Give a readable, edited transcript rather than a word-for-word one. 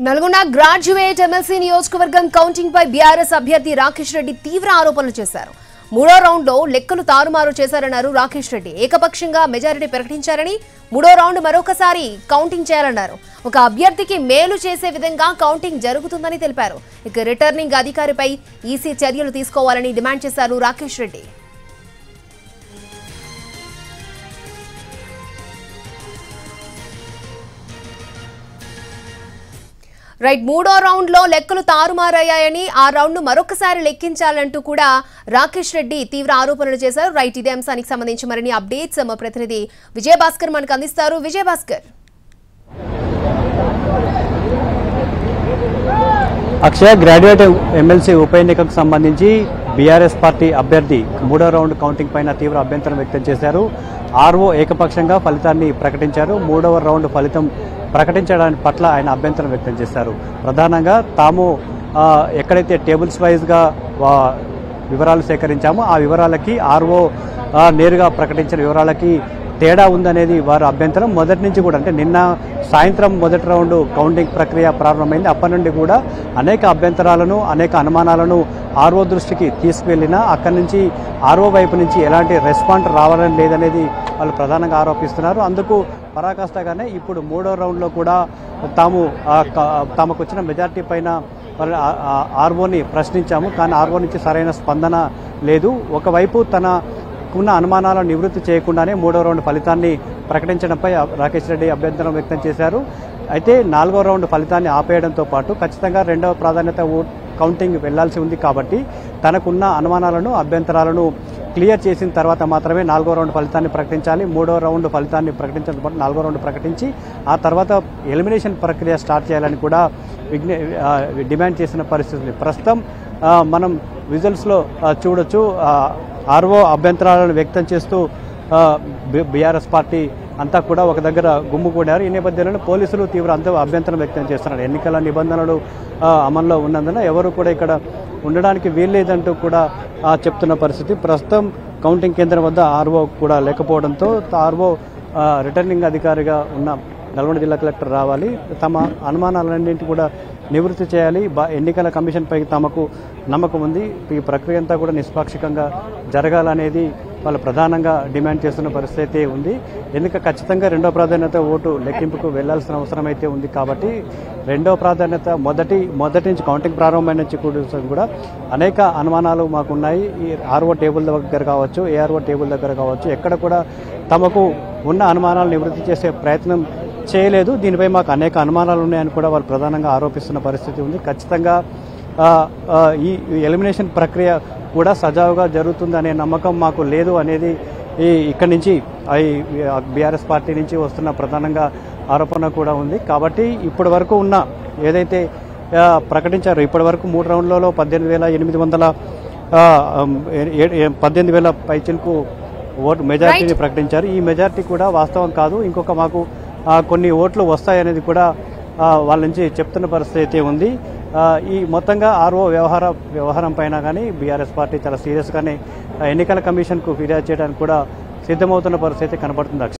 Nalgonda graduate MLC నియోజకవర్గం counting పై BRS అభ్యర్థి రాకేష్ రెడ్డి తీవ్ర ఆరోపణలు చేశారు. మూడో రౌండ్ లో లెక్కలు తారుమారు చేశారన్నారు రాకేష్ రెడ్డి. ఏకపక్షంగా మెజారిటీ ప్రకటించారని, మూడో రౌండ్ మరొకసారి కౌంటింగ్ చేయాలన్నారు. ఒక అభ్యర్థికి మేలు చేసే విధంగా కౌంటింగ్ జరుగుతుందని తెలిపారు. ఇక రిటర్నింగ్ అధికారిపై ఈసీ చర్యలు తీసుకోవాలని డిమాండ్ చేశారు రాకేష్ రెడ్డి. రైట్, మూడో రౌండ్ లో లెక్కలు తారుమారయ్యాయని, ఆ రౌండ్ ను మరొకసారి లెక్కించాలంటూ కూడా రాకేష్ రెడ్డి తీవ్ర ఆరోపణలు చేశారు. రైట్, ఇదే అంశానికి సంబంధించి మరిన్ని అప్డేట్స్ మా ప్రతినిధి విజయభాస్కర్ మనకు అందిస్తారు. విజయభాస్కర్. అక్షయ, గ్రాడ్యుయేట్ ఎమ్మెల్సీ ఉప ఎన్నికకు సంబంధించి బీఆర్ఎస్ పార్టీ అభ్యర్థి మూడో రౌండ్ కౌంటింగ్ పైన తీవ్ర అభ్యంతరం వ్యక్తం చేశారు. ఆర్ఓ ఏకపక్షంగా ఫలితాన్ని ప్రకటించారు. మూడవ రౌండ్ ఫలితం ప్రకటించడానికి పట్ల ఆయన అభ్యంతరం వ్యక్తం చేశారు. ప్రధానంగా తాము ఎక్కడైతే టేబుల్స్ వైజ్గా వివరాలు సేకరించామో ఆ వివరాలకి ఆర్ఓ నేరుగా ప్రకటించిన వివరాలకి తేడా ఉందనేది వారి అభ్యంతరం. మొదటి నుంచి కూడా, అంటే నిన్న సాయంత్రం మొదటి రౌండ్ కౌంటింగ్ ప్రక్రియ ప్రారంభమైంది. అప్పటి నుండి కూడా అనేక అభ్యంతరాలను, అనేక అనుమానాలను ఆర్ఓ దృష్టికి తీసుకువెళ్ళినా అక్కడి నుంచి ఆర్ఓ వైపు నుంచి ఎలాంటి రెస్పాండ్ రావాలని లేదనేది వాళ్ళు ప్రధానంగా ఆరోపిస్తున్నారు. అందుకు పరాకాష్ఠగానే ఇప్పుడు మూడో రౌండ్లో కూడా తమకు వచ్చిన మెజార్టీ పైన ఆర్ఓని ప్రశ్నించాము, కానీ ఆర్ఓ నుంచి సరైన స్పందన లేదు. ఒకవైపు తనకున్న అనుమానాలను నివృత్తి చేయకుండానే మూడో రౌండ్ ఫలితాన్ని ప్రకటించడంపై రాకేష్ రెడ్డి అభ్యంతరం వ్యక్తం చేశారు. అయితే నాలుగో రౌండ్ ఫలితాన్ని ఆపేయడంతో పాటు ఖచ్చితంగా రెండవ ప్రాధాన్యత కౌంటింగ్ వెళ్లాల్సి ఉంది కాబట్టి తనకున్న అనుమానాలను, అభ్యంతరాలను క్లియర్ చేసిన తర్వాత మాత్రమే నాలుగో రౌండ్ ఫలితాన్ని ప్రకటించాలి. మూడో రౌండ్ ఫలితాన్ని ప్రకటించడంతో పాటు నాలుగో రౌండ్ ప్రకటించి ఆ తర్వాత ఎలిమినేషన్ ప్రక్రియ స్టార్ట్ చేయాలని కూడా డిమాండ్ చేసిన పరిస్థితి. ప్రస్తుతం మనం విజువల్స్లో చూడొచ్చు, ఆర్ఓ అభ్యంతరాలను వ్యక్తం చేస్తూ బీఆర్ఎస్ పార్టీ అంతా కూడా ఒక దగ్గర గుమ్ముకూడారు. ఈ నేపథ్యంలో పోలీసులు తీవ్ర అభ్యంతరం వ్యక్తం చేస్తున్నారు. ఎన్నికల నిబంధనలు అమల్లో ఉన్నందున ఎవరు కూడా ఇక్కడ ఉండడానికి వీల్లేదంటూ కూడా చెప్తున్న పరిస్థితి. ప్రస్తుతం కౌంటింగ్ కేంద్రం వద్ద ఆర్ఓ కూడా లేకపోవడంతో ఆర్ఓ రిటర్నింగ్ అధికారిగా ఉన్న నల్గొండ జిల్లా కలెక్టర్ రావాలి, తమ అనుమానాలన్నింటి కూడా నివృత్తి చేయాలి. ఎన్నికల కమిషన్పై తమకు నమ్మకం ఉంది, ఈ ప్రక్రియ అంతా కూడా నిష్పాక్షికంగా జరగాలనేది వాళ్ళు ప్రధానంగా డిమాండ్ చేస్తున్న పరిస్థితి ఉంది. ఎందుకంటే ఖచ్చితంగా రెండో ప్రాధాన్యత ఓటు లెక్కింపుకు వెళ్లాల్సిన అవసరం అయితే ఉంది కాబట్టి రెండో ప్రాధాన్యత మొదటి నుంచి కౌంటింగ్ ప్రారంభమైన నుంచి కూడా అనేక అనుమానాలు మాకున్నాయి. ఈ ఆర్ఓ టేబుల్ దగ్గర కావచ్చు, ఏఆర్ఓ టేబుల్ దగ్గర కావచ్చు, ఎక్కడ కూడా తమకు ఉన్న అనుమానాలు నివృత్తి చేసే ప్రయత్నం చేయలేదు. దీనిపై మాకు అనేక అనుమానాలు ఉన్నాయని కూడా వాళ్ళు ప్రధానంగా ఆరోపిస్తున్న పరిస్థితి ఉంది. ఖచ్చితంగా ఈ ఎలిమినేషన్ ప్రక్రియ కూడా సజావుగా జరుగుతుందనే నమ్మకం మాకు లేదు అనేది ఇక్కడి నుంచి బీఆర్ఎస్ పార్టీ నుంచి వస్తున్న ప్రధానంగా ఆరోపణ కూడా ఉంది. కాబట్టి ఇప్పటి వరకు ఉన్న ఏదైతే ప్రకటించారో, ఇప్పటి వరకు మూడు రౌండ్లలో 18,000 పైచిలకు ఓటు మెజారిటీని ప్రకటించారు. ఈ మెజారిటీ కూడా వాస్తవం కాదు, ఇంకొక మాకు కొన్ని ఓట్లు వస్తాయనేది కూడా వాళ్ళ నుంచి చెప్తున్న పరిస్థితి ఉంది. ఈ మొత్తంగా ఆర్ఓ వ్యవహారం పైన కానీ బీఆర్ఎస్ పార్టీ చాలా సీరియస్గానే ఎన్నికల కమిషన్కు ఫిర్యాదు చేయడానికి కూడా సిద్ధమవుతున్న పరిస్థితి కనపడుతుంది.